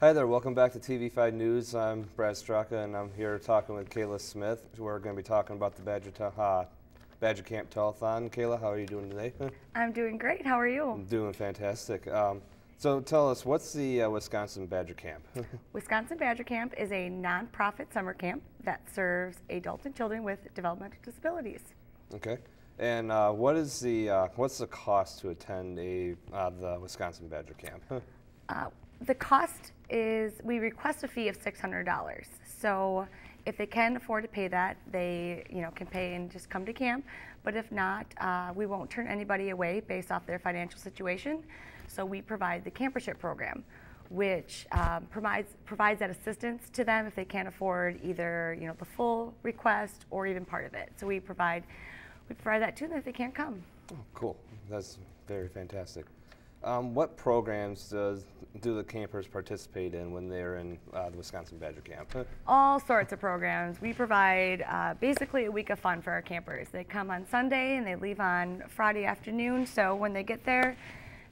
Hi there, welcome back to TV5 News. I'm Brad Straka and I'm here talking with Kayla Smith. We're going to be talking about the Badger Camp Telethon. Kayla, how are you doing today? I'm doing great. How are you? I'm doing fantastic. So tell us, what's the Wisconsin Badger Camp? Wisconsin Badger Camp is a nonprofit summer camp that serves adults and children with developmental disabilities. Okay. And what's the cost to attend the Wisconsin Badger Camp? The cost is, we request a fee of $600. So if they can afford to pay that, they can pay and just come to camp. But if not, we won't turn anybody away based off their financial situation. So we provide the campership program, which provides that assistance to them if they can't afford either the full request or even part of it. So we provide that to them if they can't come. Oh, cool. That's very fantastic. What programs do the campers participate in when they're in the Wisconsin Badger Camp? All sorts of programs. We provide basically a week of fun for our campers. They come on Sunday and they leave on Friday afternoon. So when they get there,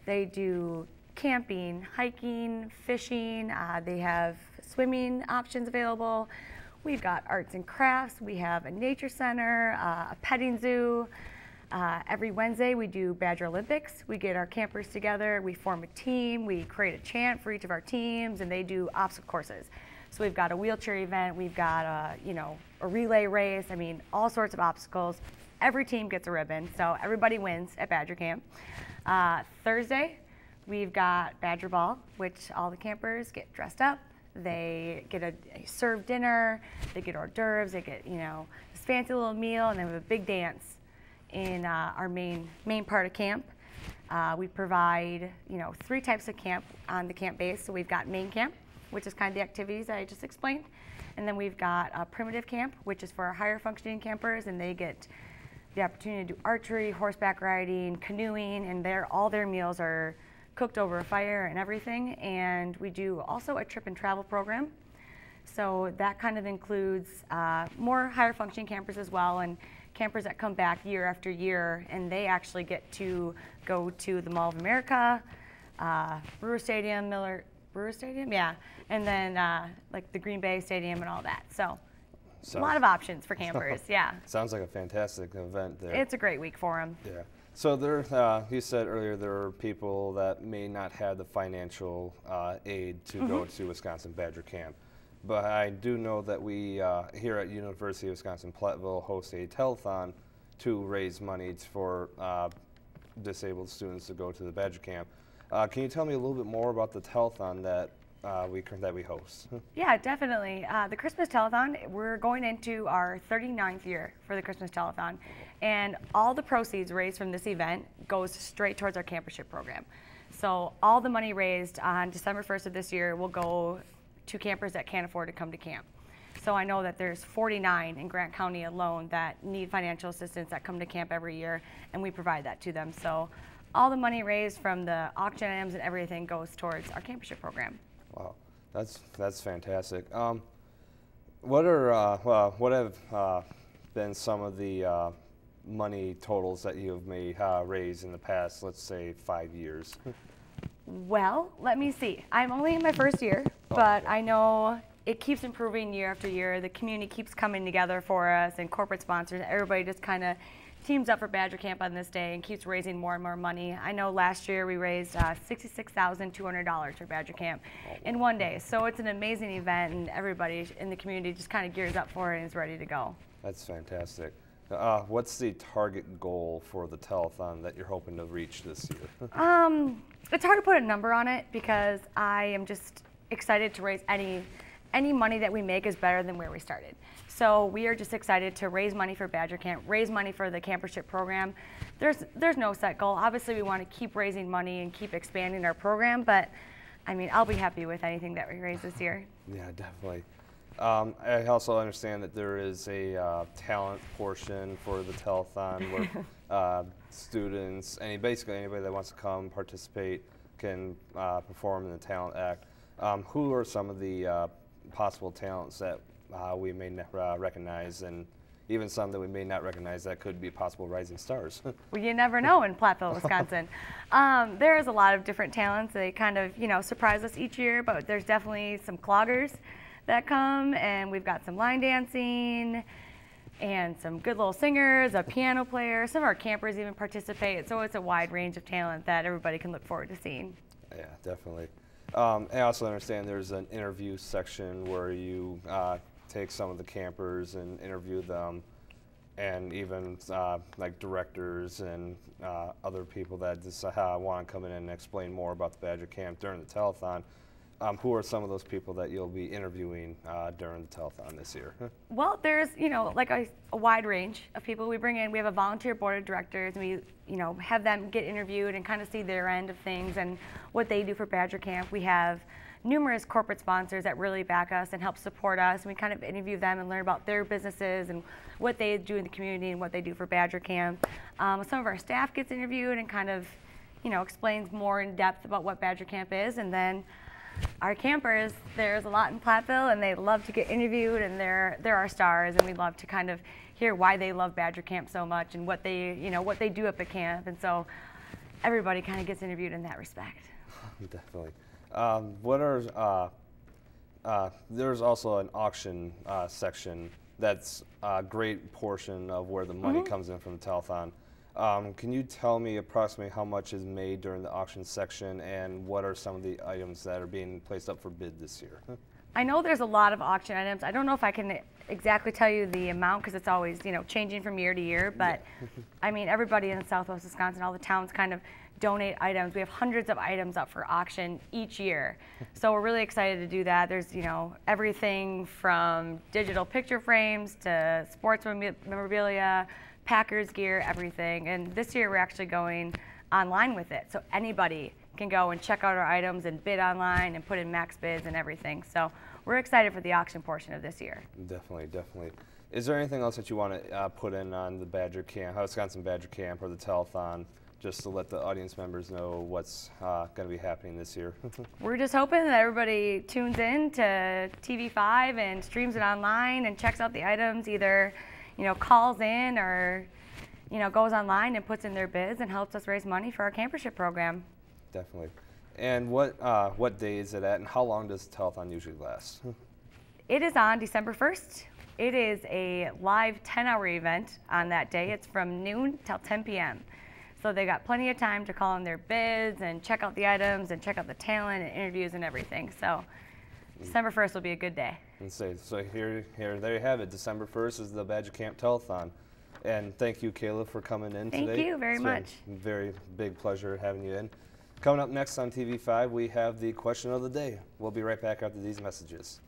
they do camping, hiking, fishing. They have swimming options available. We've got arts and crafts. We have a nature center, a petting zoo. Every Wednesday we do Badger Olympics. We get our campers together, we form a team, we create a chant for each of our teams, and they do obstacle courses. So we've got a wheelchair event, we've got a relay race, all sorts of obstacles. Every team gets a ribbon, so everybody wins at Badger Camp. Thursday, we've got Badger Ball, which all the campers get dressed up. They get a served dinner, they get hors d'oeuvres, they get this fancy little meal, and then we have a big dance in our main part of camp. We provide 3 types of camp on the camp base. So we've got main camp, which is kind of the activities that I just explained, and then we've got a primitive camp, which is for our higher functioning campers, and they get the opportunity to do archery, horseback riding, canoeing, and all their meals are cooked over a fire and everything. And we do also a trip and travel program. So that kind of includes more higher functioning campers as well, and campers that come back year after year, and they actually get to go to the Mall of America, Brewer Stadium, yeah, and then like the Green Bay Stadium and all that. So a lot of options for campers, yeah. Sounds like a fantastic event there. It's a great week for them. Yeah. So there, you said earlier there are people that may not have the financial aid to go to Wisconsin Badger Camp. But I do know that we here at University of Wisconsin-Platteville host a telethon to raise money for disabled students to go to the Badger Camp. Can you tell me a little bit more about the telethon that we host? Yeah, definitely. The Christmas telethon, we're going into our 39th year for the Christmas telethon, and all the proceeds raised from this event goes straight towards our campership program. So all the money raised on December 1st of this year will go to campers that can't afford to come to camp. So I know that there's 49 in Grant County alone that need financial assistance that come to camp every year, and we provide that to them. So all the money raised from the auction items and everything goes towards our campership program. Wow, that's fantastic. What have been some of the money totals that you have raised in the past, let's say, 5 years? Well, let me see. I'm only in my first year, but I know it keeps improving year after year. The community keeps coming together for us, and corporate sponsors. Everybody just kind of teams up for Badger Camp on this day and keeps raising more and more money. I know last year we raised $66,200 for Badger Camp in one day. So it's an amazing event, and everybody in the community just kind of gears up for it and is ready to go. That's fantastic. What's the target goal for the telethon that you're hoping to reach this year? It's hard to put a number on it because I am just excited to raise any money that we make is better than where we started. So we are just excited to raise money for Badger Camp, raise money for the campership program. There's no set goal. Obviously, we want to keep raising money and keep expanding our program, but I'll be happy with anything that we raise this year. Yeah, definitely. I also understand that there is a talent portion for the telethon where students, basically anybody that wants to come participate can perform in the talent act. Who are some of the possible talents that we may recognize, and even some that we may not recognize that could be possible rising stars. Well, you never know in Platteville, Wisconsin. There's a lot of different talents. They kind of, surprise us each year, but there's definitely some cloggers that come, and we've got some line dancing and some good little singers, a piano player. Some of our campers even participate, so it's a wide range of talent that everybody can look forward to seeing. Yeah, definitely. I also understand there's an interview section where you take some of the campers and interview them, and even like directors and other people that just want to come in and explain more about the Badger Camp during the telethon. Who are some of those people that you'll be interviewing during the telethon this year? Well, there's, like a wide range of people we bring in. We have a volunteer board of directors, and we, have them get interviewed and kind of see their end of things and what they do for Badger Camp. We have numerous corporate sponsors that really back us and help support us. And we kind of interview them and learn about their businesses and what they do in the community and what they do for Badger Camp. Some of our staff gets interviewed and kind of, explains more in depth about what Badger Camp is. And then our campers, there's a lot in Platteville, and they love to get interviewed, and they're our stars, and we love to kind of hear why they love Badger Camp so much and what they, what they do up at camp. And so everybody kind of gets interviewed in that respect. Definitely. There's also an auction section that's a great portion of where the money comes in from the telethon. Can you tell me approximately how much is made during the auction section, and what are some of the items that are being placed up for bid this year? I know there's a lot of auction items. I don't know if I can exactly tell you the amount, because it's always, changing from year to year, but I mean, everybody in Southwest Wisconsin, all the towns kind of donate items. We have hundreds of items up for auction each year. So we're really excited to do that. There's, everything from digital picture frames to sports memorabilia, Packers gear, everything. And this year we're actually going online with it. So anybody can go and check out our items and bid online and put in max bids and everything. So we're excited for the auction portion of this year. Definitely, definitely. Is there anything else that you want to put in on the Badger Camp, Wisconsin Badger Camp, or the telethon, just to let the audience members know what's going to be happening this year? We're just hoping that everybody tunes in to TV5 and streams it online and checks out the items, either calls in or goes online and puts in their bids and helps us raise money for our campership program. Definitely. And what day is it at, and how long does the telethon usually last? It is on December 1st. It is a live 10-hour event on that day. It's from noon till 10 p.m. So they got plenty of time to call in their bids and check out the items and check out the talent and interviews and everything. So December 1st will be a good day. And so there you have it. December 1st is the Badger Camp Telethon. And thank you, Kayla, for coming in today. Thank you very much. Very big pleasure having you in. Coming up next on TV5, we have the question of the day. We'll be right back after these messages.